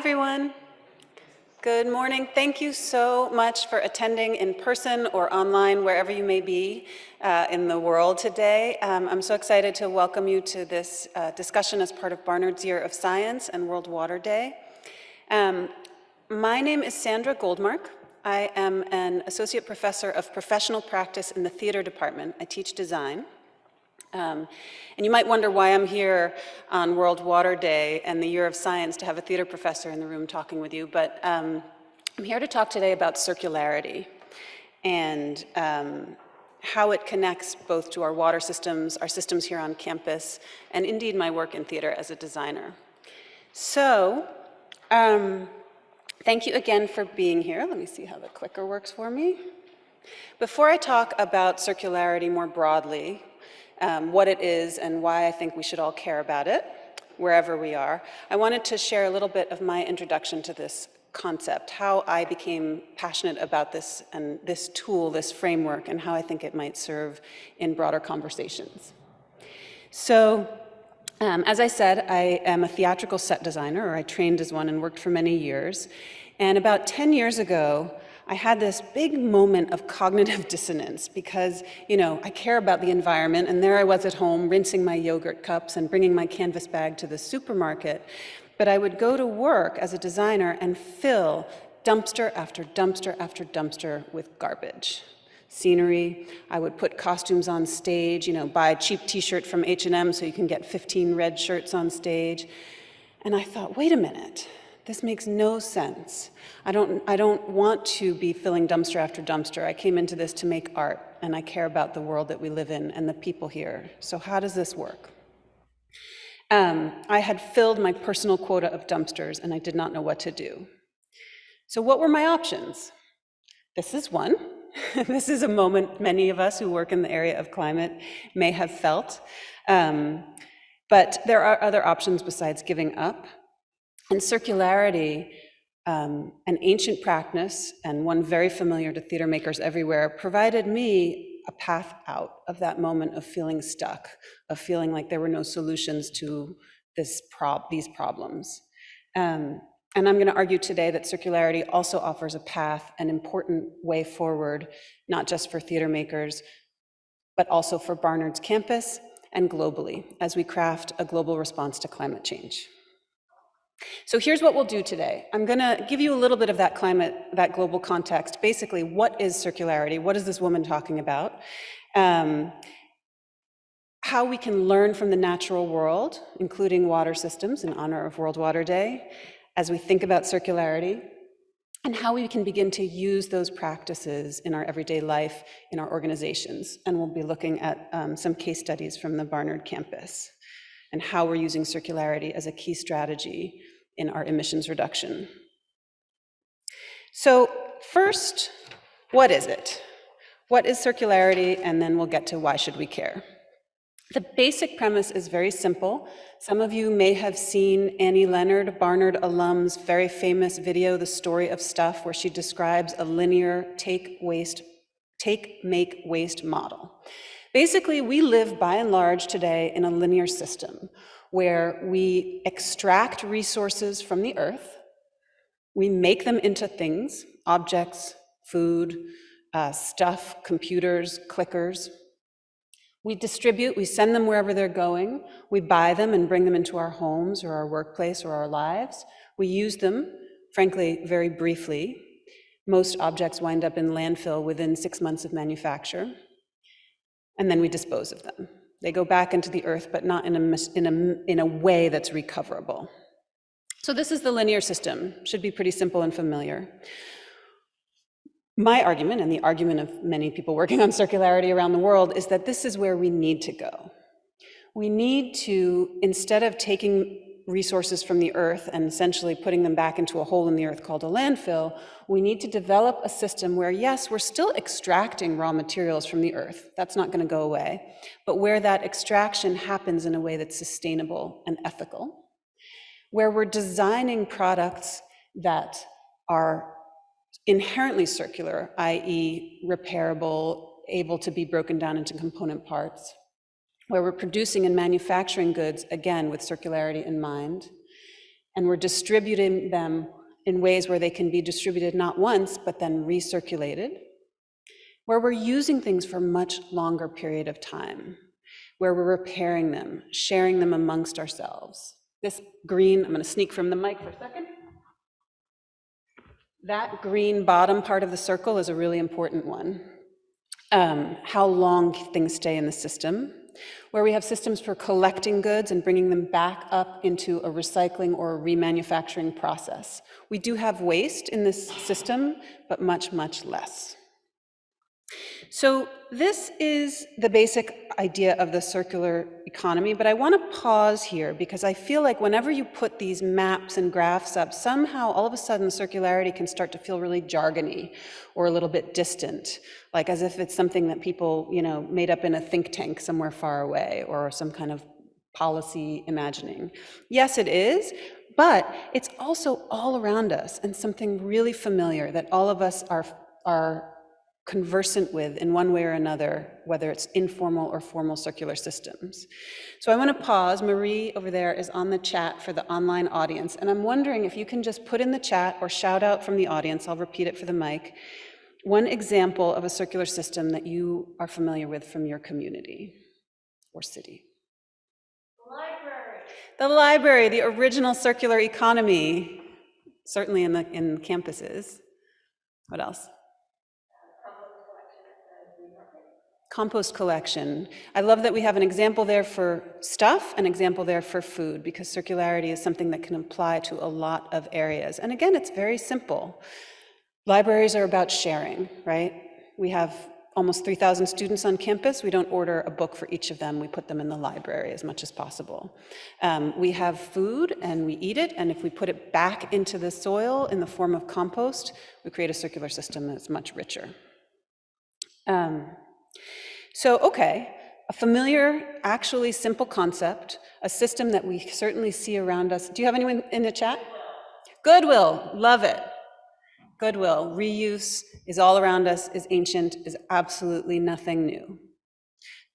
everyone. Good morning. Thank you so much for attending in person or online, wherever you may be in the world today. I'm so excited to welcome you to this discussion as part of Barnard's Year of Science and World Water Day. My name is Sandra Goldmark. I am an associate professor of professional practice in the theater department. I teach design. And you might wonder why I'm here on World Water Day and the Year of Science to have a theater professor in the room talking with you, but I'm here to talk today about circularity and how it connects both to our water systems, our systems here on campus, and indeed my work in theater as a designer. So, thank you again for being here. Let me see how the clicker works for me. Before I talk about circularity more broadly, what it is and why I think we should all care about it, wherever we are, I wanted to share a little bit of my introduction to this concept, how I became passionate about this and this tool, this framework, and how I think it might serve in broader conversations. So, as I said, I am a theatrical set designer, or I trained as one and worked for many years. And about 10 years ago, I had this big moment of cognitive dissonance because, I care about the environment, and there I was at home rinsing my yogurt cups and bringing my canvas bag to the supermarket. But I would go to work as a designer and fill dumpster after dumpster after dumpster with garbage. Scenery, I would put costumes on stage, buy a cheap t-shirt from H&M so you can get 15 red shirts on stage. And I thought, wait a minute. This makes no sense. I don't want to be filling dumpster after dumpster. I came into this to make art, and I care about the world that we live in and the people here. So how does this work? I had filled my personal quota of dumpsters, and I did not know what to do. So what were my options? This is one. This is a moment many of us who work in the area of climate may have felt. But there are other options besides giving up. And circularity, an ancient practice, and one very familiar to theater makers everywhere, provided me a path out of that moment of feeling stuck, of feeling like there were no solutions to these problems. And I'm going to argue today that circularity also offers a path, an important way forward, not just for theater makers, but also for Barnard's campus and globally, as we craft a global response to climate change. So here's what we'll do today. I'm going to give you a little bit of that global context. Basically, what is circularity? What is this woman talking about? How we can learn from the natural world, including water systems in honor of World Water Day, as we think about circularity, and how we can begin to use those practices in our everyday life, in our organizations. And we'll be looking at some case studies from the Barnard campus and how we're using circularity as a key strategy in our emissions reduction. So first, what is it? What is circularity? And then we'll get to why should we care. The basic premise is very simple. Some of you may have seen Annie Leonard, Barnard alum's very famous video, The Story of Stuff, where she describes a linear take, make, waste model. Basically, we live by and large today in a linear system where we extract resources from the earth, we make them into things, objects, food, stuff, computers, clickers. We distribute, we send them wherever they're going, we buy them and bring them into our homes or our workplace or our lives. We use them, frankly, very briefly. Most objects wind up in landfill within 6 months of manufacture. And then we dispose of them. They go back into the earth, but not in a way that's recoverable. So this is the linear system. Should be pretty simple and familiar. My argument, and the argument of many people working on circularity around the world, is that this is where we need to go. We need to, instead of taking resources from the earth and essentially putting them back into a hole in the earth called a landfill, we need to develop a system where, yes, we're still extracting raw materials from the earth. That's not going to go away. But where that extraction happens in a way that's sustainable and ethical, where we're designing products that are inherently circular, i.e. repairable, able to be broken down into component parts, where we're producing and manufacturing goods, again, with circularity in mind, and we're distributing them in ways where they can be distributed not once, but then recirculated, where we're using things for a much longer period of time, where we're repairing them, sharing them amongst ourselves. This green, I'm going to sneak from the mic for a second. That green bottom part of the circle is a really important one. How long things stay in the system, where we have systems for collecting goods and bringing them back up into a recycling or a remanufacturing process. We do have waste in this system, but much, much less. So this is the basic idea of the circular economy, but I want to pause here because I feel like whenever you put these maps and graphs up, somehow all of a sudden circularity can start to feel really jargony or a little bit distant, like as if it's something that people, made up in a think tank somewhere far away or some kind of policy imagining. Yes, it is, but it's also all around us and something really familiar that all of us are conversant with in one way or another, whether it's informal or formal circular systems. So I want to pause. Marie over there is on the chat for the online audience, and I'm wondering if you can just put in the chat or shout out from the audience, I'll repeat it for the mic, one example of a circular system that you are familiar with from your community or city. The library, the original circular economy, certainly in campuses. What else? Compost collection. I love that we have an example there for stuff, an example there for food, because circularity is something that can apply to a lot of areas. And again, it's very simple. Libraries are about sharing, right? We have almost 3,000 students on campus. We don't order a book for each of them. We put them in the library as much as possible. We have food and we eat it, and if we put it back into the soil in the form of compost, we create a circular system that's much richer. Okay, a familiar, actually simple concept, a system that we certainly see around us. Do you have anyone in the chat? Goodwill, love it. Goodwill, reuse is all around us, is ancient, is absolutely nothing new.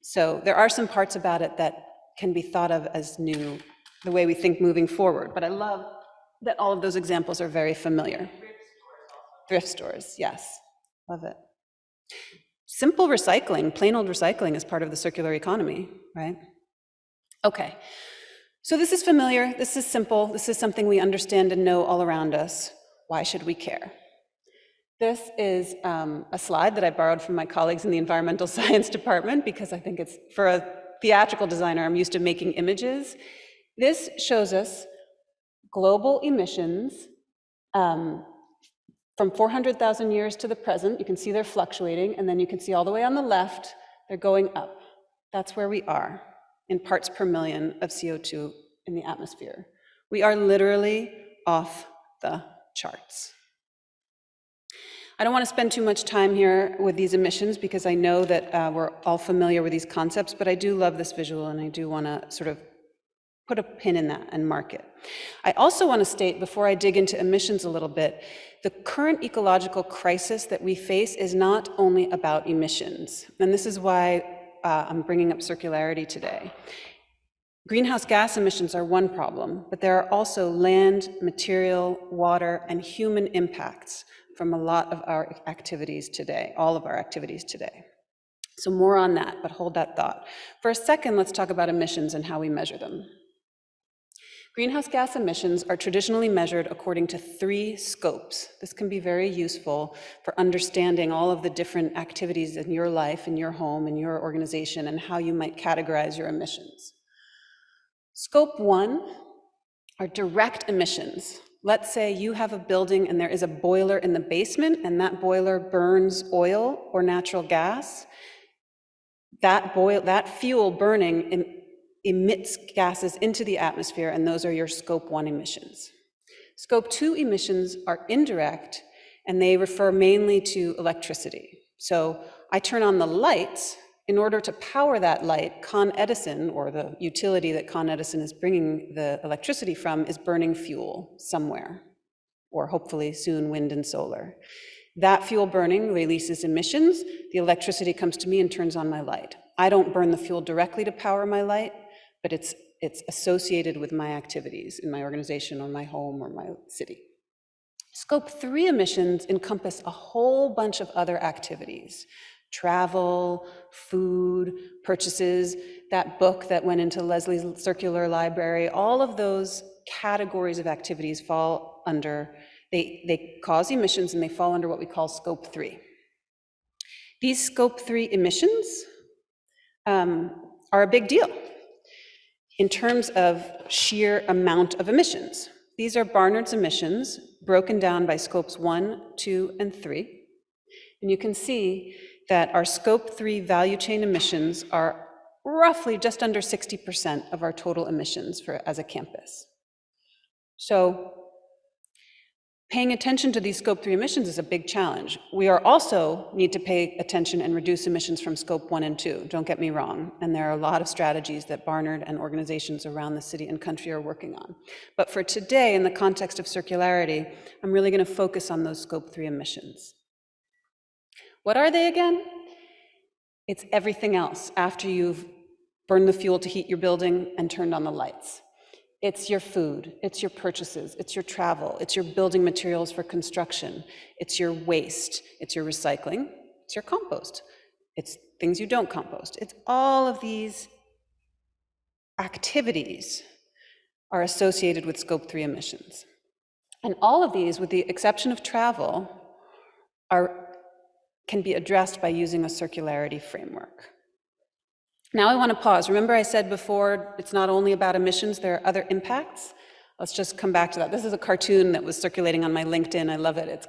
So there are some parts about it that can be thought of as new, the way we think moving forward, but I love that all of those examples are very familiar. Thrift stores, yes, love it. Simple recycling, plain old recycling is part of the circular economy, right? Okay, so this is familiar, this is simple, this is something we understand and know all around us. Why should we care? This is a slide that I borrowed from my colleagues in the environmental science department because I think it's, for a theatrical designer, I'm used to making images. This shows us global emissions from 400,000 years to the present. You can see they're fluctuating, and then you can see all the way on the left, they're going up. That's where we are in parts per million of CO2 in the atmosphere. We are literally off the charts. I don't want to spend too much time here with these emissions because I know that we're all familiar with these concepts, but I do love this visual and I do want to sort of put a pin in that and mark it. I also want to state, before I dig into emissions a little bit, the current ecological crisis that we face is not only about emissions, and this is why I'm bringing up circularity today. Greenhouse gas emissions are one problem, but there are also land, material, water, and human impacts from a lot of our activities today, all of our activities today. So more on that, but hold that thought. For a second, let's talk about emissions and how we measure them. Greenhouse gas emissions are traditionally measured according to 3 scopes. This can be very useful for understanding all of the different activities in your life, in your home, in your organization, and how you might categorize your emissions. Scope 1 are direct emissions. Let's say you have a building and there is a boiler in the basement and that boiler burns oil or natural gas. That fuel burning emits gases into the atmosphere, and those are your Scope 1 emissions. Scope 2 emissions are indirect, and they refer mainly to electricity. So I turn on the lights. In order to power that light, Con Edison, or the utility that Con Edison is bringing the electricity from, is burning fuel somewhere, or hopefully soon wind and solar. That fuel burning releases emissions. The electricity comes to me and turns on my light. I don't burn the fuel directly to power my light, but it's It's associated with my activities in my organization or my home or my city. Scope 3 emissions encompass a whole bunch of other activities: travel, food, purchases, that book that went into Leslie's circular library. All of those categories of activities fall under, they cause emissions and they fall under what we call Scope 3. These Scope 3 emissions are a big deal in terms of sheer amount of emissions. These are Barnard's emissions broken down by scopes 1, 2, and 3. And you can see that our Scope 3 value chain emissions are roughly just under 60% of our total emissions as a campus. So paying attention to these Scope 3 emissions is a big challenge. We also need to pay attention and reduce emissions from Scope 1 and 2, don't get me wrong. And there are a lot of strategies that Barnard and organizations around the city and country are working on. But for today, in the context of circularity, I'm really going to focus on those Scope 3 emissions. What are they again? It's everything else after you've burned the fuel to heat your building and turned on the lights. It's your food, it's your purchases, it's your travel, it's your building materials for construction, it's your waste, it's your recycling, it's your compost, it's things you don't compost. It's all of these activities are associated with Scope 3 emissions. And all of these, with the exception of travel, can be addressed by using a circularity framework. Now I want to pause. Remember I said before, it's not only about emissions, there are other impacts. Let's just come back to that. This is a cartoon that was circulating on my LinkedIn. I love it. It's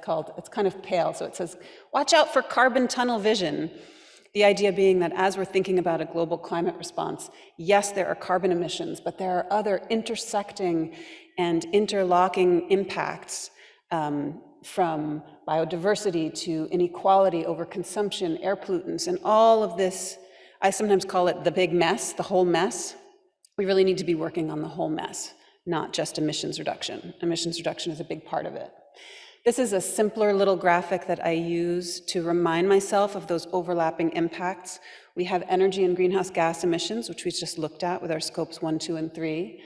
kind of pale. So it says, watch out for carbon tunnel vision. The idea being that as we're thinking about a global climate response, yes, there are carbon emissions, but there are other intersecting and interlocking impacts from biodiversity to inequality, overconsumption, air pollutants, and all of this. I sometimes call it the big mess, the whole mess. We really need to be working on the whole mess, not just emissions reduction. Emissions reduction is a big part of it. This is a simpler little graphic that I use to remind myself of those overlapping impacts. We have energy and greenhouse gas emissions, which we just looked at with our scopes 1, 2, and 3.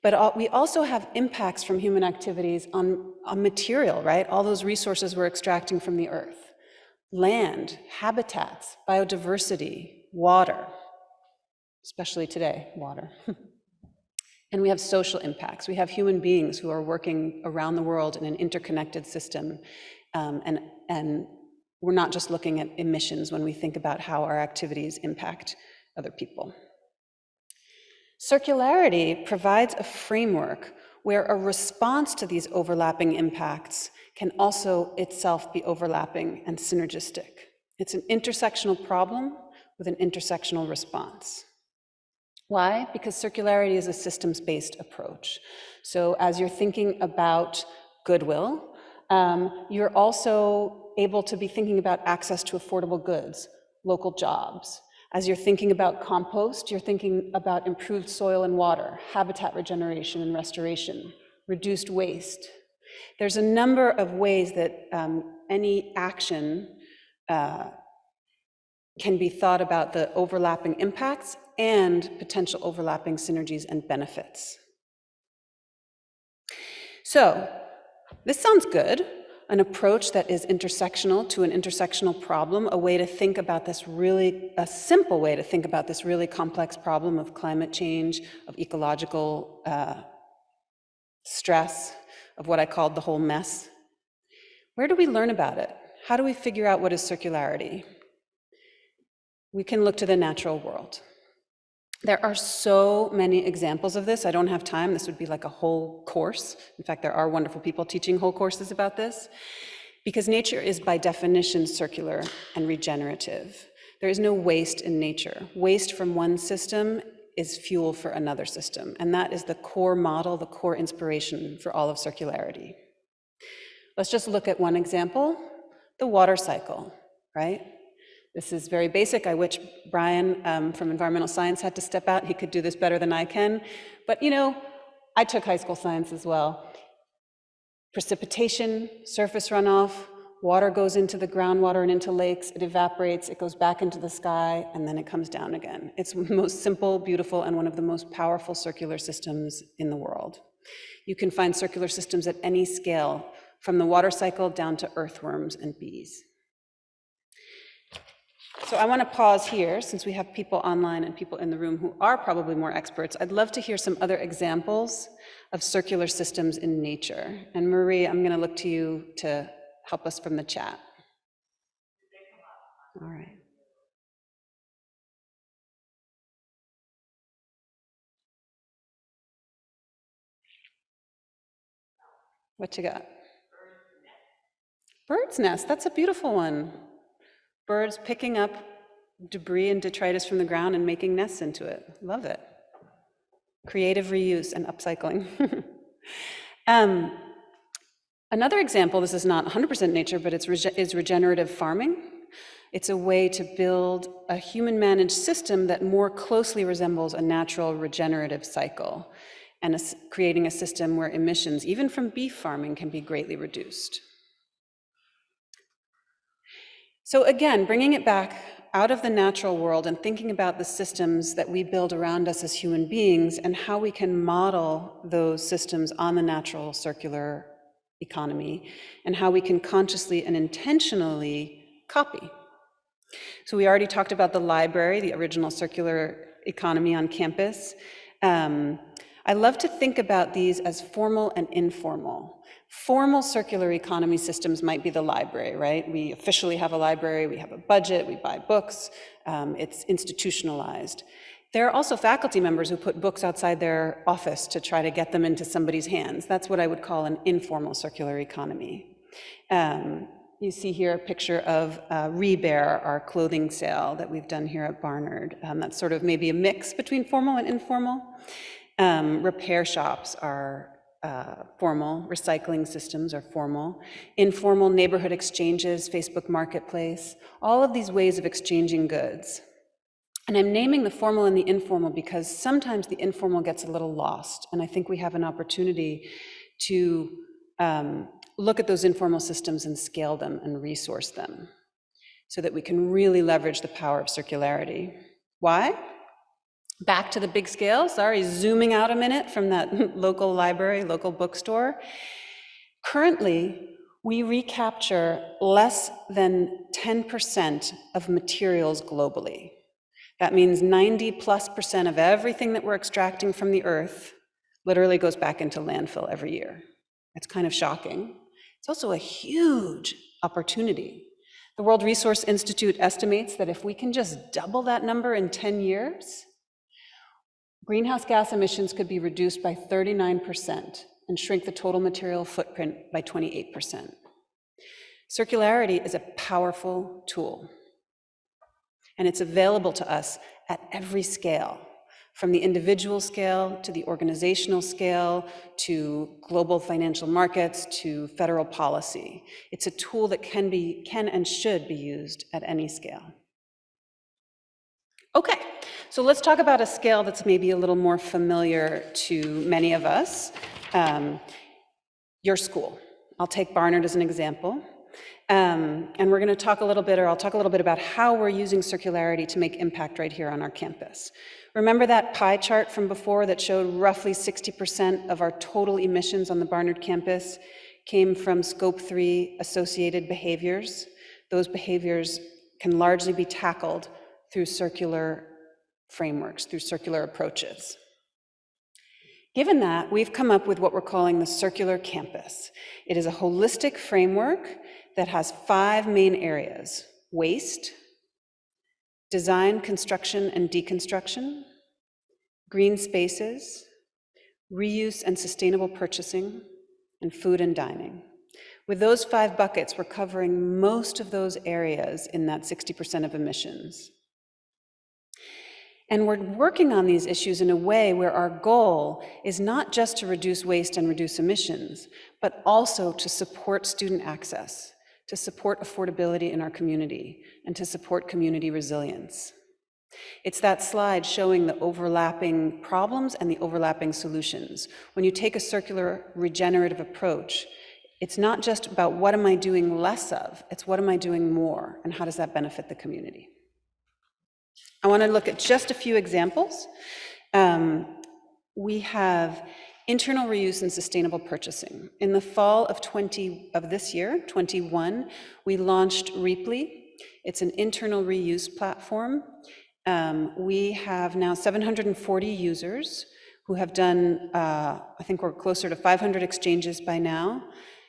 But we also have impacts from human activities on material, right? All those resources we're extracting from the earth. Land, habitats, biodiversity, water, especially today, water. And we have social impacts. We have human beings who are working around the world in an interconnected system. And we're not just looking at emissions when we think about how our activities impact other people. Circularity provides a framework where a response to these overlapping impacts can also itself be overlapping and synergistic. It's an intersectional problem with an intersectional response. Why? Because circularity is a systems-based approach. So as you're thinking about goodwill, you're also able to be thinking about access to affordable goods, local jobs. As you're thinking about compost, you're thinking about improved soil and water, habitat regeneration and restoration, reduced waste. There's a number of ways that any action can be thought about the overlapping impacts and potential overlapping synergies and benefits. So this sounds good, an approach that is intersectional to an intersectional problem, a way to think about this a simple way to think about this really complex problem of climate change, of ecological stress, of what I called the whole mess. Where do we learn about it? How do we figure out what is circularity? We can look to the natural world. There are so many examples of this. I don't have time. This would be like a whole course. In fact, there are wonderful people teaching whole courses about this, because nature is by definition circular and regenerative. There is no waste in nature. Waste from one system is fuel for another system, and that is the core model, the core inspiration for all of circularity. Let's just look at one example, the water cycle, right? This is very basic. I wish Brian from environmental science had to step out. He could do this better than I can. But you know, I took high school science as well. Precipitation, surface runoff, Water goes into the groundwater and into lakes, it evaporates, it goes back into the sky, and then it comes down again. It's the most simple, beautiful, and one of the most powerful circular systems in the world. You can find circular systems at any scale, from the water cycle down to earthworms and bees. So I want to pause here, since we have people online and people in the room who are probably more experts. I'd love to hear some other examples of circular systems in nature. And Marie, I'm going to look to you to help us from the chat. All right. What you got? Bird's nest, that's a beautiful one. Birds picking up debris and detritus from the ground and making nests into it. Love it. Creative reuse and upcycling. Another example, this is not 100% nature, but is regenerative farming. It's a way to build a human-managed system that more closely resembles a natural regenerative cycle, and creating a system where emissions, even from beef farming, can be greatly reduced. So again, bringing it back out of the natural world and thinking about the systems that we build around us as human beings and how we can model those systems on the natural circular economy and how we can consciously and intentionally copy. So we already talked about the library, the original circular economy on campus. I love to think about these as formal and informal. Formal circular economy systems might be the library, right? We officially have a library, we have a budget, we buy books, it's institutionalized. There are also faculty members who put books outside their office to try to get them into somebody's hands. That's what I would call an informal circular economy. You see here a picture of Rebear, our clothing sale that we've done here at Barnard. That's sort of maybe a mix between formal and informal. Repair shops are formal, recycling systems are formal, informal neighborhood exchanges, Facebook Marketplace, all of these ways of exchanging goods. And I'm naming the formal and the informal because sometimes the informal gets a little lost, and I think we have an opportunity to look at those informal systems and scale them and resource them so that we can really leverage the power of circularity. Why? Back to the big scale, sorry, zooming out a minute from that local library, local bookstore. Currently, we recapture less than 10% of materials globally. That means 90+% of everything that we're extracting from the earth literally goes back into landfill every year. It's kind of shocking. It's also a huge opportunity. The World Resource Institute estimates that if we can just double that number in 10 years, greenhouse gas emissions could be reduced by 39% and shrink the total material footprint by 28%. Circularity is a powerful tool, and it's available to us at every scale, from the individual scale to the organizational scale to global financial markets to federal policy. It's a tool that can and should be used at any scale. Okay, so let's talk about a scale that's maybe a little more familiar to many of us. Your school. I'll take Barnard as an example. And we're going to talk a little bit, or I'll talk a little bit about how we're using circularity to make impact right here on our campus. Remember that pie chart from before that showed roughly 60% of our total emissions on the Barnard campus came from Scope 3 associated behaviors? Those behaviors can largely be tackled through circular frameworks, through circular approaches. Given that, we've come up with what we're calling the circular campus. It is a holistic framework that has 5 main areas: waste, design, construction, and deconstruction, green spaces, reuse and sustainable purchasing, and food and dining. With those 5 buckets, we're covering most of those areas in that 60% of emissions. And we're working on these issues in a way where our goal is not just to reduce waste and reduce emissions, but also to support student access, to support affordability in our community, and to support community resilience. It's that slide showing the overlapping problems and the overlapping solutions. When you take a circular regenerative approach, It's not just about what am I doing less of, it's what am I doing more, and how does that benefit the community? I want to look at just a few examples. We have internal reuse and sustainable purchasing. In the fall of this year, 21, we launched Reaply. It's an internal reuse platform. We have now 740 users who have done, I think we're closer to 500 exchanges by now,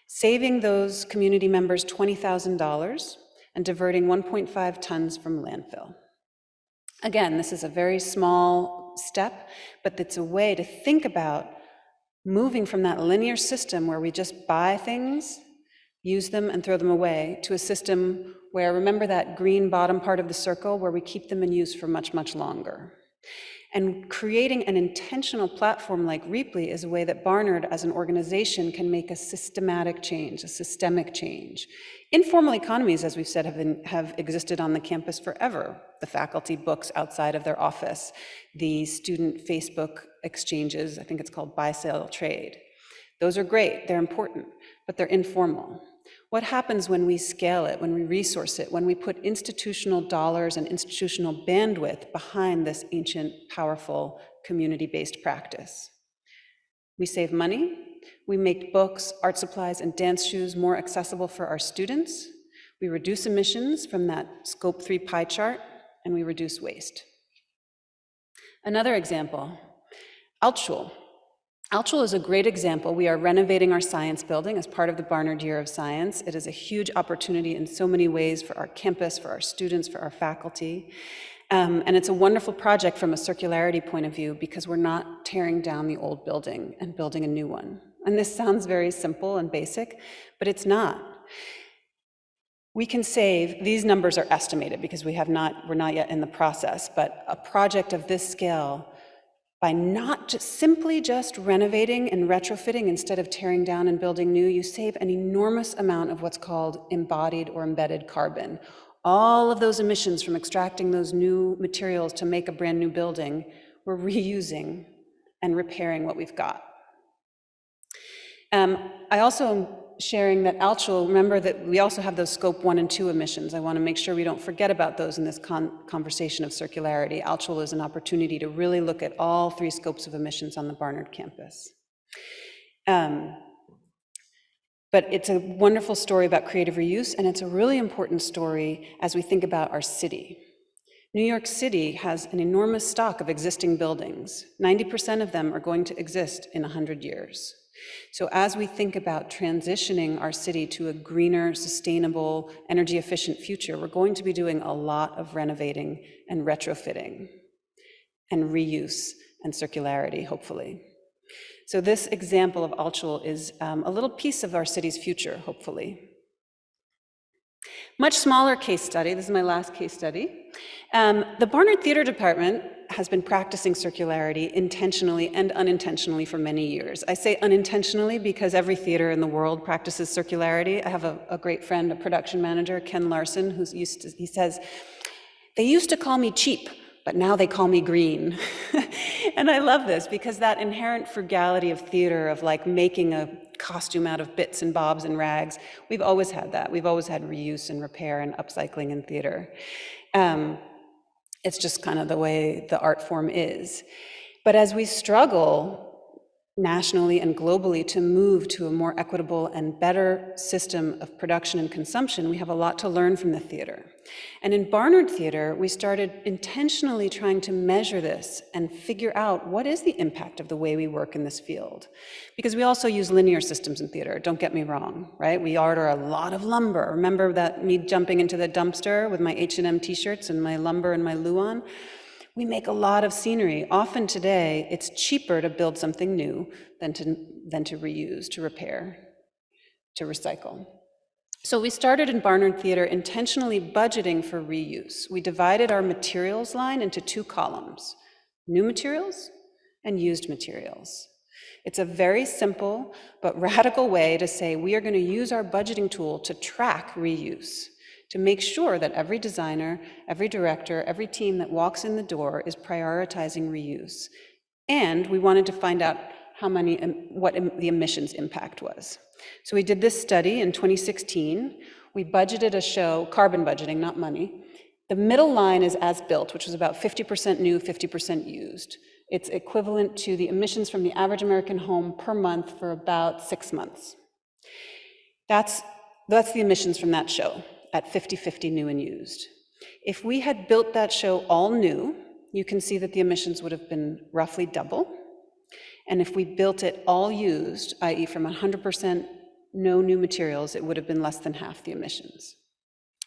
saving those community members $20,000 and diverting 1.5 tons from landfill. Again, this is a very small step, but it's a way to think about moving from that linear system where we just buy things, use them, and throw them away, to a system where, remember that green bottom part of the circle, where we keep them in use for much, much longer. And creating an intentional platform like Reaply is a way that Barnard as an organization can make a systematic change, a systemic change. Informal economies, as we've said, have existed on the campus forever. The faculty books outside of their office, the student Facebook exchanges, I think it's called buy, sell, trade. Those are great, they're important, but they're informal. What happens when we scale it, when we resource it, when we put institutional dollars and institutional bandwidth behind this ancient, powerful, community-based practice? We save money, we make books, art supplies, and dance shoes more accessible for our students, we reduce emissions from that Scope 3 pie chart, and we reduce waste. Another example, Altschul. Altschul is a great example. We are renovating our science building as part of the Barnard Year of Science. It is a huge opportunity in so many ways for our campus, for our students, for our faculty. And it's a wonderful project from a circularity point of view because we're not tearing down the old building and building a new one. And this sounds very simple and basic, but it's not. We can save, these numbers are estimated because we're not yet in the process, but a project of this scale, by not simply just renovating and retrofitting instead of tearing down and building new, you save an enormous amount of what's called embodied or embedded carbon. All of those emissions from extracting those new materials to make a brand new building, we're reusing and repairing what we've got. I also am sharing that Altschul, remember that we also have those Scope 1 and 2 emissions. I want to make sure we don't forget about those in this conversation of circularity. Altschul is an opportunity to really look at all 3 scopes of emissions on the Barnard campus. But it's a wonderful story about creative reuse, and it's a really important story as we think about our city. New York City has an enormous stock of existing buildings. 90% of them are going to exist in 100 years. So as we think about transitioning our city to a greener, sustainable, energy-efficient future, we're going to be doing a lot of renovating and retrofitting and reuse and circularity, hopefully. So this example of Altschul is a little piece of our city's future, hopefully. Much smaller case study, this is my last case study. The Barnard Theater Department has been practicing circularity intentionally and unintentionally for many years. I say unintentionally because every theater in the world practices circularity. I have a great friend, a production manager, Ken Larson, he says, "They used to call me cheap, but now they call me green." And I love this because that inherent frugality of theater, of like making a costume out of bits and bobs and rags, we've always had that. We've always had reuse and repair and upcycling in theater. It's just kind of the way the art form is. But as we struggle nationally and globally to move to a more equitable and better system of production and consumption, we have a lot to learn from the theater. And in Barnard Theater, we started intentionally trying to measure this and figure out what is the impact of the way we work in this field. Because we also use linear systems in theater, don't get me wrong, right? We order a lot of lumber. Remember that me jumping into the dumpster with my H&M t-shirts and my lumber and my Luan? We make a lot of scenery. Often today, it's cheaper to build something new than to reuse, to repair, to recycle. So we started in Barnard Theater intentionally budgeting for reuse. We divided our materials line into 2 columns, new materials and used materials. It's a very simple but radical way to say we are going to use our budgeting tool to track reuse, to make sure that every designer, every director, every team that walks in the door is prioritizing reuse. And we wanted to find out what the emissions impact was. So we did this study in 2016. We budgeted a show, carbon budgeting, not money. The middle line is as built, which was about 50% new, 50% used. It's equivalent to the emissions from the average American home per month for about 6 months. That's the emissions from that show at 50-50 new and used. If we had built that show all new, you can see that the emissions would have been roughly double. And if we built it all used, i.e. from 100% no new materials, it would have been less than half the emissions.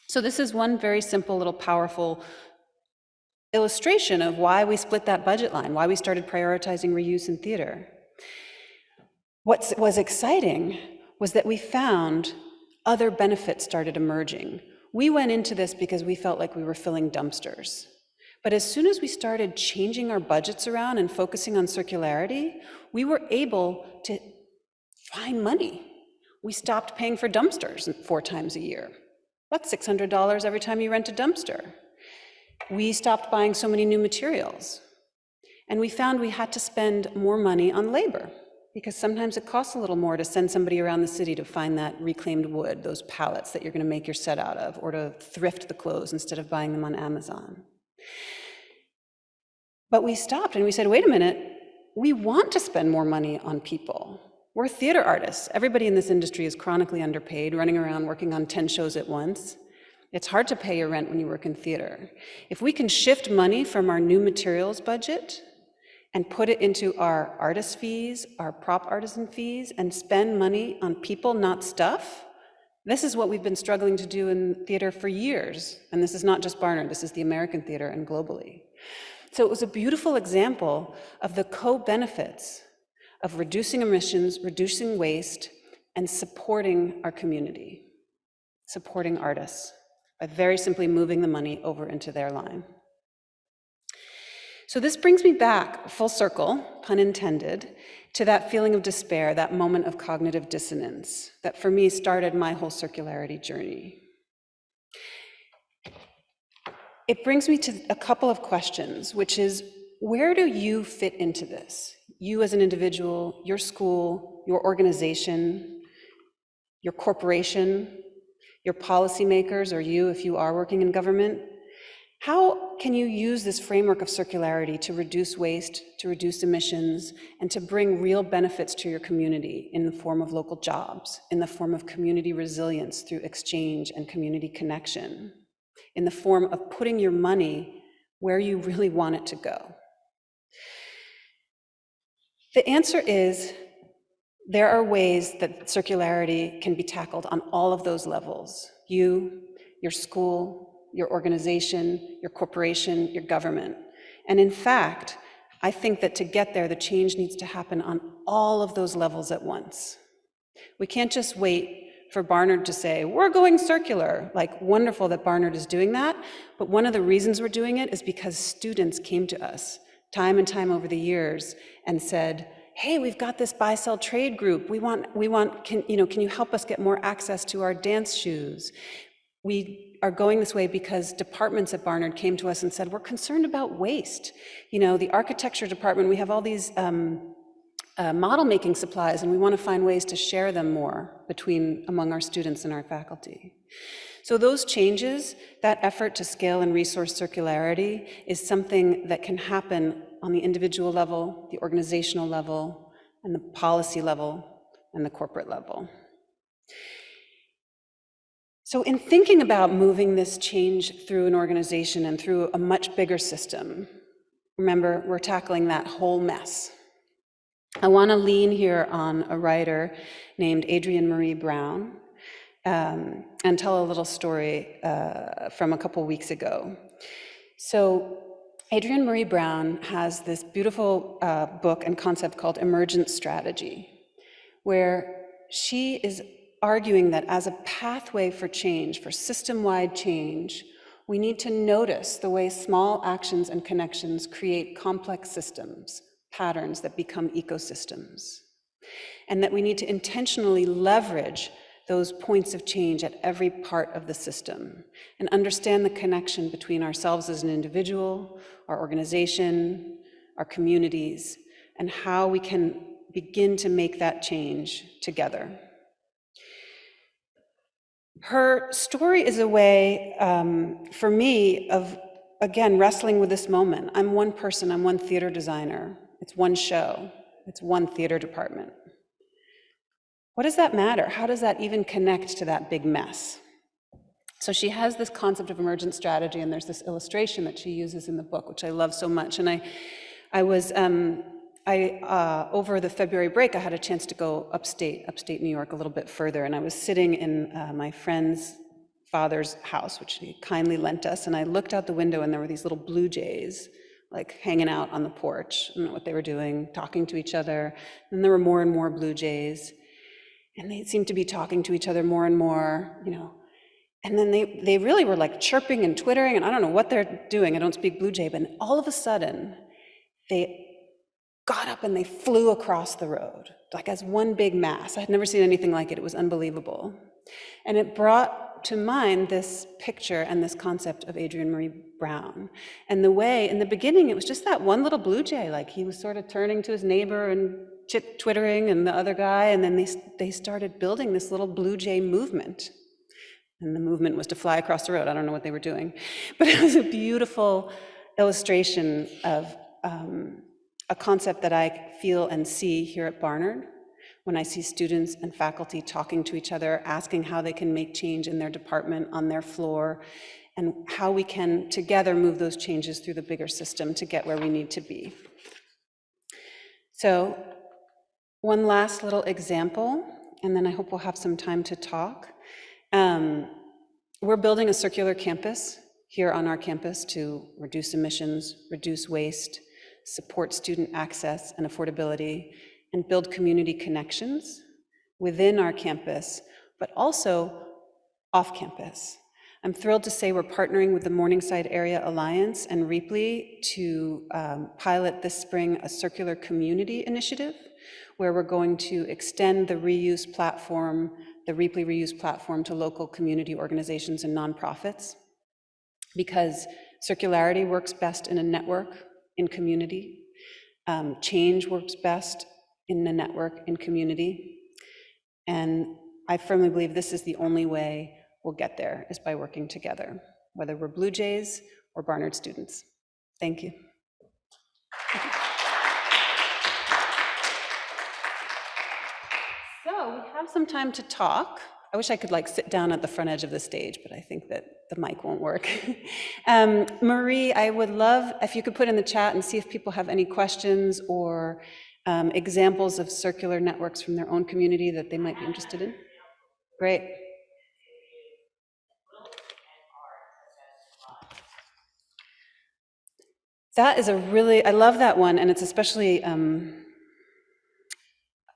So this is one very simple little powerful illustration of why we split that budget line, why we started prioritizing reuse in theater. What was exciting was that we found other benefits started emerging. We went into this because we felt like we were filling dumpsters. But as soon as we started changing our budgets around and focusing on circularity, we were able to find money. We stopped paying for dumpsters 4 times a year. That's $600 every time you rent a dumpster. We stopped buying so many new materials. And we found we had to spend more money on labor, because sometimes it costs a little more to send somebody around the city to find that reclaimed wood, those pallets that you're going to make your set out of, or to thrift the clothes instead of buying them on Amazon. But we stopped and we said, wait a minute, we want to spend more money on people. We're theater artists. Everybody in this industry is chronically underpaid, running around working on 10 shows at once. It's hard to pay your rent when you work in theater. If we can shift money from our new materials budget and put it into our artist fees, our prop artisan fees, and spend money on people, not stuff, this is what we've been struggling to do in theater for years. And this is not just Barnard, this is the American theater and globally. So it was a beautiful example of the co-benefits of reducing emissions, reducing waste, and supporting our community, supporting artists, by very simply moving the money over into their line. So this brings me back, full circle, pun intended, to that feeling of despair, that moment of cognitive dissonance that for me started my whole circularity journey. It brings me to a couple of questions, which is, where do you fit into this? You as an individual, your school, your organization, your corporation, your policymakers, or you if you are working in government. How can you use this framework of circularity to reduce waste, to reduce emissions, and to bring real benefits to your community in the form of local jobs, in the form of community resilience through exchange and community connection, in the form of putting your money where you really want it to go? The answer is, there are ways that circularity can be tackled on all of those levels. You, your school, your organization, your corporation, your government. And in fact, I think that to get there, the change needs to happen on all of those levels at once. We can't just wait for Barnard to say, we're going circular. Like, wonderful that Barnard is doing that, but one of the reasons we're doing it is because students came to us time and time over the years and said, hey, we've got this buy-sell trade group. Can you help us get more access to our dance shoes? We are going this way because departments at Barnard came to us and said, we're concerned about waste. You know, the architecture department, we have all these model making supplies, and we want to find ways to share them more among our students and our faculty. So those changes, that effort to scale and resource circularity, is something that can happen on the individual level, the organizational level, and the policy level, and the corporate level. So in thinking about moving this change through an organization and through a much bigger system, remember, we're tackling that whole mess. I want to lean here on a writer named Adrienne Maree Brown and tell a little story from a couple weeks ago. So Adrienne Maree Brown has this beautiful book and concept called Emergent Strategy, where she is arguing that as a pathway for change, for system-wide change, we need to notice the way small actions and connections create complex systems, patterns that become ecosystems, and that we need to intentionally leverage those points of change at every part of the system and understand the connection between ourselves as an individual, our organization, our communities, and how we can begin to make that change together. Her story is a way, for me, of, again, wrestling with this moment. I'm one person, I'm one theater designer. It's one show, it's one theater department. What does that matter? How does that even connect to that big mess? So she has this concept of emergent strategy, and there's this illustration that she uses in the book, which I love so much. And over the February break, I had a chance to go upstate New York, a little bit further, and I was sitting in my friend's father's house, which he kindly lent us, and I looked out the window, and there were these little blue jays, like hanging out on the porch. I don't know what they were doing, talking to each other. And there were more and more blue jays, and they seemed to be talking to each other more and more, you know. And then they really were like chirping and twittering, and I don't know what they're doing. I don't speak blue jay, but all of a sudden, they got up and they flew across the road, like as one big mass. I had never seen anything like it. It was unbelievable. And it brought to mind this picture and this concept of Adrienne Marie Brown. And the way, in the beginning, it was just that one little blue jay, like he was sort of turning to his neighbor and twittering, and the other guy, and then they started building this little blue jay movement. And the movement was to fly across the road. I don't know what they were doing. But it was a beautiful illustration of a concept that I feel and see here at Barnard when I see students and faculty talking to each other, asking how they can make change in their department, on their floor, and how we can together move those changes through the bigger system to get where we need to be. So, one last little example, and then I hope we'll have some time to talk. We're building a circular campus here on our campus to reduce emissions, reduce waste, support student access and affordability, and build community connections within our campus, but also off campus. I'm thrilled to say we're partnering with the Morningside Area Alliance and Ripley to pilot this spring a circular community initiative, where we're going to extend the reuse platform, the Ripley reuse platform, to local community organizations and nonprofits, because circularity works best in a network, in community. Change works best in a network, in community. And I firmly believe this is the only way we'll get there, is by working together, whether we're Blue Jays or Barnard students. Thank you. So we have some time to talk. I wish I could like sit down at the front edge of the stage, but I think that the mic won't work. Marie, I would love if you could put in the chat and see if people have any questions or examples of circular networks from their own community that they might be interested in. Great. That is a really, I love that one, and it's especially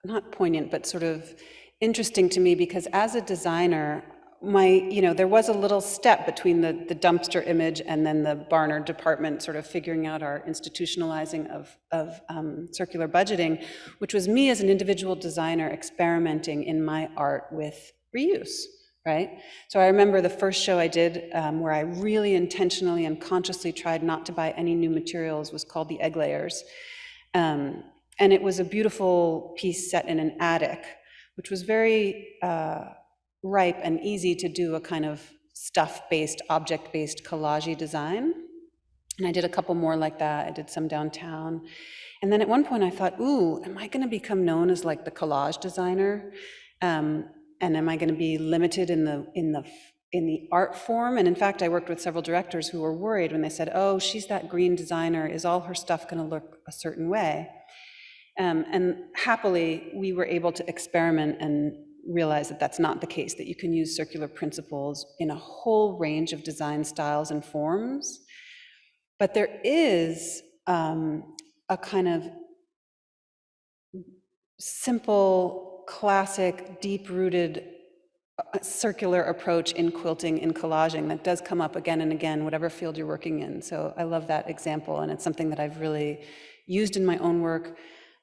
not poignant, but sort of interesting to me, because as a designer, there was a little step between the dumpster image and then the Barnard department sort of figuring out our institutionalizing of circular budgeting, which was me as an individual designer experimenting in my art with reuse, right? So I remember the first show I did where I really intentionally and consciously tried not to buy any new materials was called The Egg Layers. And it was a beautiful piece set in an attic, which was very ripe and easy to do a kind of stuff-based, object-based collage-y design. And I did a couple more like that. I did some downtown. And then at one point I thought, ooh, am I gonna become known as like the collage designer? And am I gonna be limited in the art form? And in fact, I worked with several directors who were worried when they said, oh, she's that green designer, is all her stuff gonna look a certain way? And happily, we were able to experiment and realize that that's not the case, that you can use circular principles in a whole range of design styles and forms. But there is a kind of simple, classic, deep-rooted circular approach in quilting, in collaging, that does come up again and again, whatever field you're working in. So I love that example, and it's something that I've really used in my own work,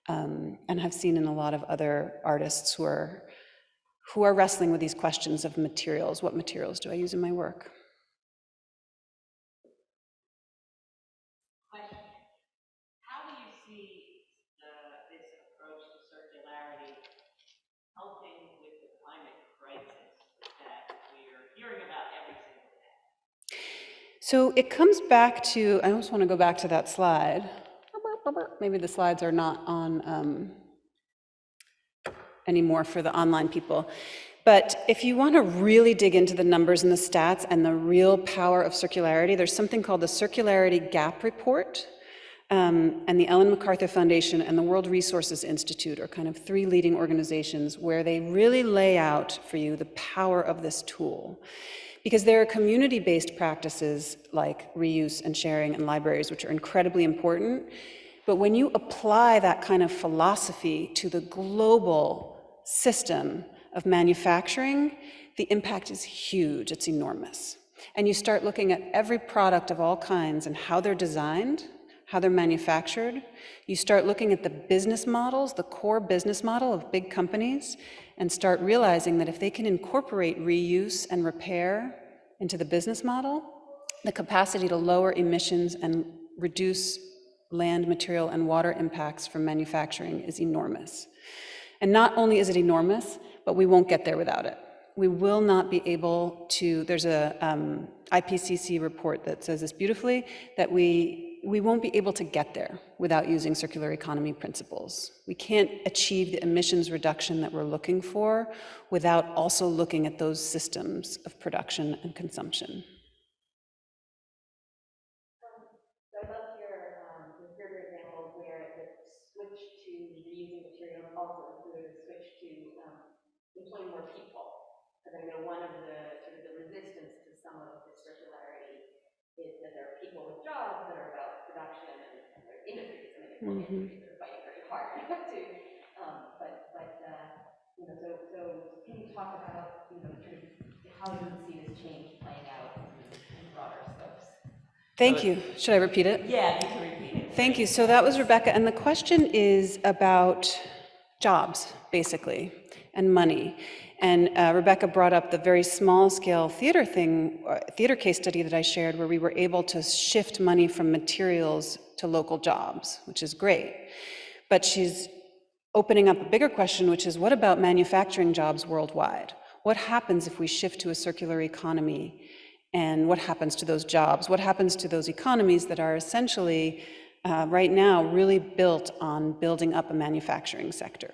and have seen in a lot of other artists who are wrestling with these questions of materials. What materials do I use in my work? How do you see this approach to circularity So it comes back to, I almost want to go back to that slide. Maybe the slides are not on anymore for the online people. But if you want to really dig into the numbers and the stats and the real power of circularity, there's something called the Circularity Gap Report. And the Ellen MacArthur Foundation and the World Resources Institute are kind of three leading organizations where they really lay out for you the power of this tool. Because there are community-based practices like reuse and sharing and libraries, which are incredibly important. But when you apply that kind of philosophy to the global system of manufacturing, the impact is huge, it's enormous. And you start looking at every product of all kinds and how they're designed, how they're manufactured. You start looking at the business models, the core business model of big companies, and start realizing that if they can incorporate reuse and repair into the business model, the capacity to lower emissions and reduce land, material, and water impacts from manufacturing is enormous. And not only is it enormous, but we won't get there without it. We will not be able to, there's a IPCC report that says this beautifully, that we won't be able to get there without using circular economy principles. We can't achieve the emissions reduction that we're looking for without also looking at those systems of production and consumption. I love your example where the switch to reusing materials also included a switch to employing more people. Because I know one of the sort of the resistance to some of the circularity is that there are people with jobs that are about production and there's industries. I mean, industries are fighting very hard to, so can you talk about, sort of how you see this change playing out in broader scopes? Thank you. Should I repeat it? Yeah, you can repeat it. Thank you. So that was Rebecca, and the question is about jobs, basically, and money. And Rebecca brought up the very small-scale theater case study that I shared, where we were able to shift money from materials to local jobs, which is great. But she's opening up a bigger question, which is, what about manufacturing jobs worldwide? What happens if we shift to a circular economy? And what happens to those jobs? What happens to those economies that are essentially, right now, really built on building up a manufacturing sector?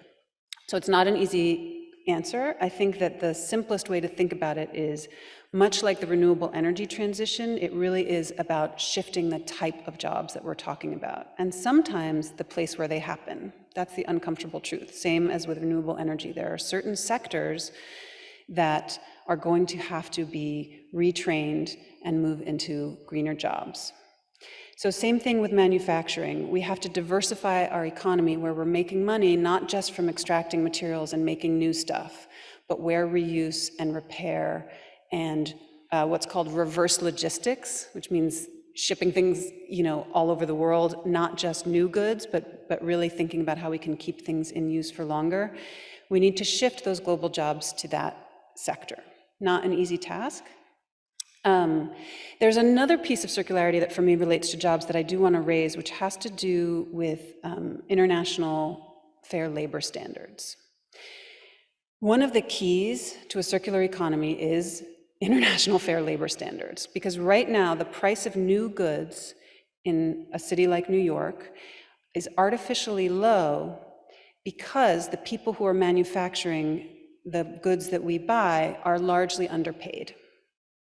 So it's not an easy answer. I think that the simplest way to think about it is, much like the renewable energy transition, it really is about shifting the type of jobs that we're talking about. And sometimes the place where they happen. That's the uncomfortable truth. Same as with renewable energy. There are certain sectors that are going to have to be retrained and move into greener jobs. So same thing with manufacturing. We have to diversify our economy where we're making money, not just from extracting materials and making new stuff, but where reuse and repair and what's called reverse logistics, which means shipping things, all over the world, not just new goods, but really thinking about how we can keep things in use for longer. We need to shift those global jobs to that sector. Not an easy task. There's another piece of circularity that for me relates to jobs that I do want to raise, which has to do with international fair labor standards. One of the keys to a circular economy is international fair labor standards, because right now the price of new goods in a city like New York is artificially low because the people who are manufacturing the goods that we buy are largely underpaid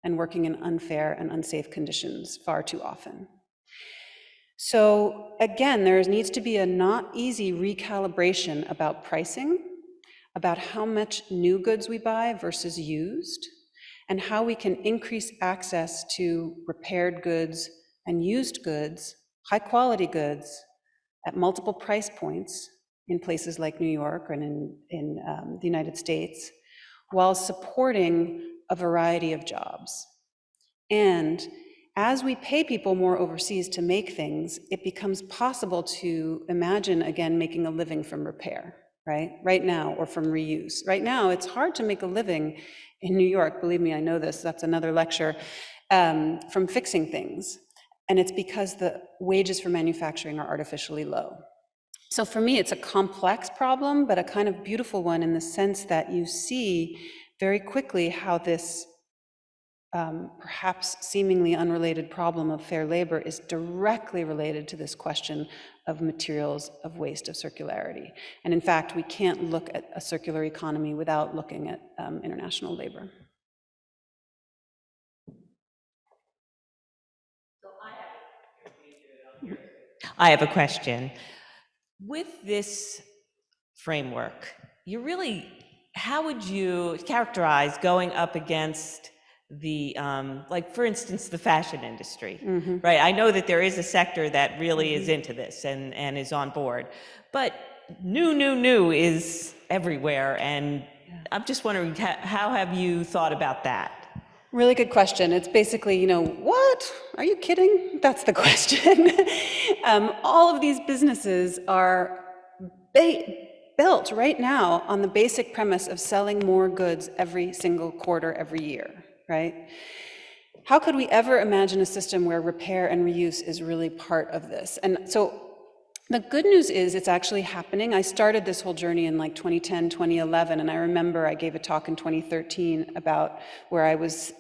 and working in unfair and unsafe conditions far too often. So again, there needs to be a not easy recalibration about pricing, about how much new goods we buy versus used, and how we can increase access to repaired goods and used goods, high quality goods, at multiple price points in places like New York and in the United States, while supporting a variety of jobs. And as we pay people more overseas to make things, it becomes possible to imagine, again, making a living from repair, right now, or from reuse. Right now, it's hard to make a living in New York, believe me, I know this, that's another lecture, from fixing things. And it's because the wages for manufacturing are artificially low. So for me, it's a complex problem, but a kind of beautiful one in the sense that you see very quickly how this perhaps seemingly unrelated problem of fair labor is directly related to this question of materials, of waste, of circularity. And in fact, we can't look at a circular economy without looking at international labor. I have a question. With this framework, how would you characterize going up against the, like for instance, the fashion industry, right? I know that there is a sector that really is into this and is on board, but new is everywhere. And I'm just wondering, how have you thought about that? Really good question. It's basically, what? Are you kidding? That's the question. All of these businesses are built right now on the basic premise of selling more goods every single quarter, every year, right? How could we ever imagine a system where repair and reuse is really part of this? And so the good news is it's actually happening. I started this whole journey in like 2010, 2011, and I remember I gave a talk in 2013 about where I was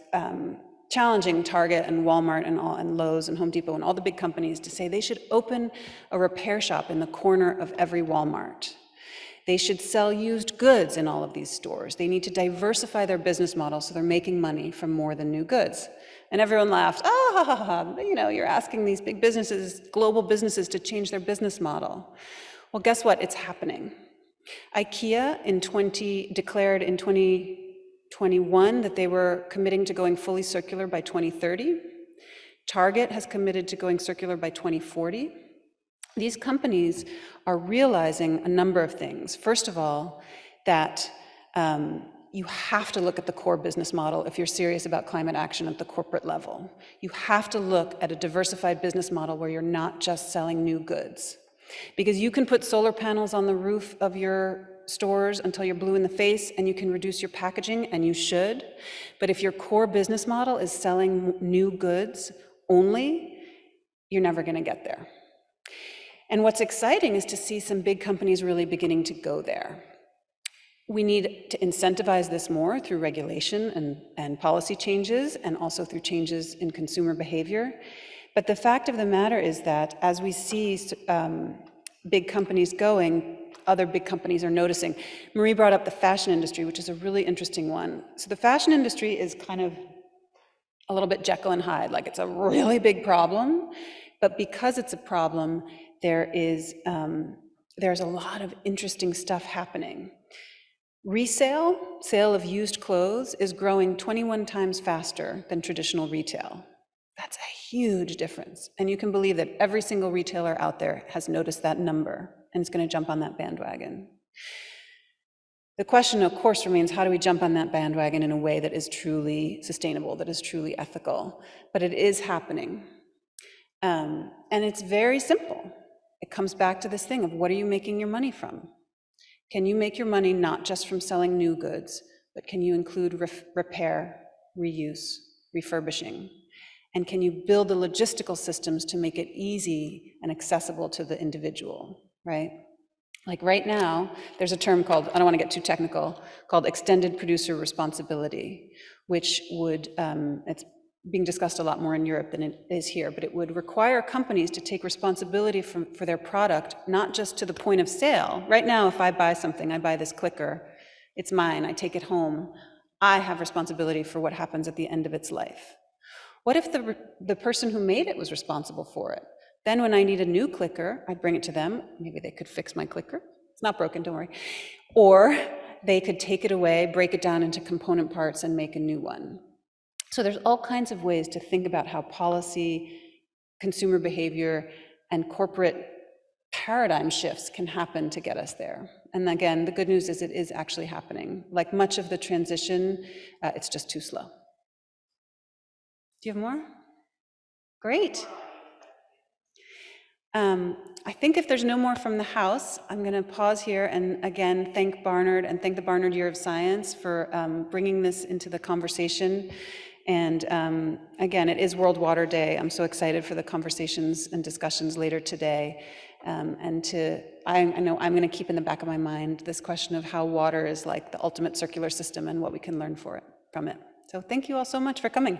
challenging Target and Walmart and Lowe's and Home Depot and all the big companies to say they should open a repair shop in the corner of every Walmart. They should sell used goods in all of these stores. They need to diversify their business model so they're making money from more than new goods. And everyone laughed, you're asking these big businesses, global businesses, to change their business model. Well, guess what? It's happening. IKEA declared in 2021 that they were committing to going fully circular by 2030. Target has committed to going circular by 2040. These companies are realizing a number of things. First of all, that you have to look at the core business model if you're serious about climate action at the corporate level. You have to look at a diversified business model where you're not just selling new goods. Because you can put solar panels on the roof of your stores until you're blue in the face and you can reduce your packaging, and you should. But if your core business model is selling new goods only, you're never going to get there. And what's exciting is to see some big companies really beginning to go there. We need to incentivize this more through regulation and policy changes, and also through changes in consumer behavior. But the fact of the matter is that as we see big companies going, other big companies are noticing. Marie brought up the fashion industry, which is a really interesting one. So the fashion industry is kind of a little bit Jekyll and Hyde, like it's a really big problem, but because it's a problem, there's a lot of interesting stuff happening. Sale of used clothes, is growing 21 times faster than traditional retail. That's a huge difference. And you can believe that every single retailer out there has noticed that number and is going to jump on that bandwagon. The question, of course, remains, how do we jump on that bandwagon in a way that is truly sustainable, that is truly ethical? But it is happening. And it's very simple. It comes back to this thing of, what are you making your money from? Can you make your money not just from selling new goods, but can you include repair, reuse, refurbishing? And can you build the logistical systems to make it easy and accessible to the individual, right? Like right now, there's a term called, I don't want to get too technical, called extended producer responsibility, which would, it's being discussed a lot more in Europe than it is here, but it would require companies to take responsibility for their product, not just to the point of sale. Right now, if I buy something, I buy this clicker, it's mine, I take it home. I have responsibility for what happens at the end of its life. What if the person who made it was responsible for it? Then when I need a new clicker, I bring it to them. Maybe they could fix my clicker. It's not broken, don't worry. Or they could take it away, break it down into component parts, and make a new one. So there's all kinds of ways to think about how policy, consumer behavior, and corporate paradigm shifts can happen to get us there. And again, the good news is it is actually happening. Like much of the transition, it's just too slow. Do you have more? Great. I think if there's no more from the House, I'm going to pause here and again thank Barnard and thank the Barnard Year of Science for bringing this into the conversation. And again, it is World Water Day. I'm so excited for the conversations and discussions later today. I know I'm going to keep in the back of my mind this question of how water is like the ultimate circular system and what we can learn from it. So thank you all so much for coming.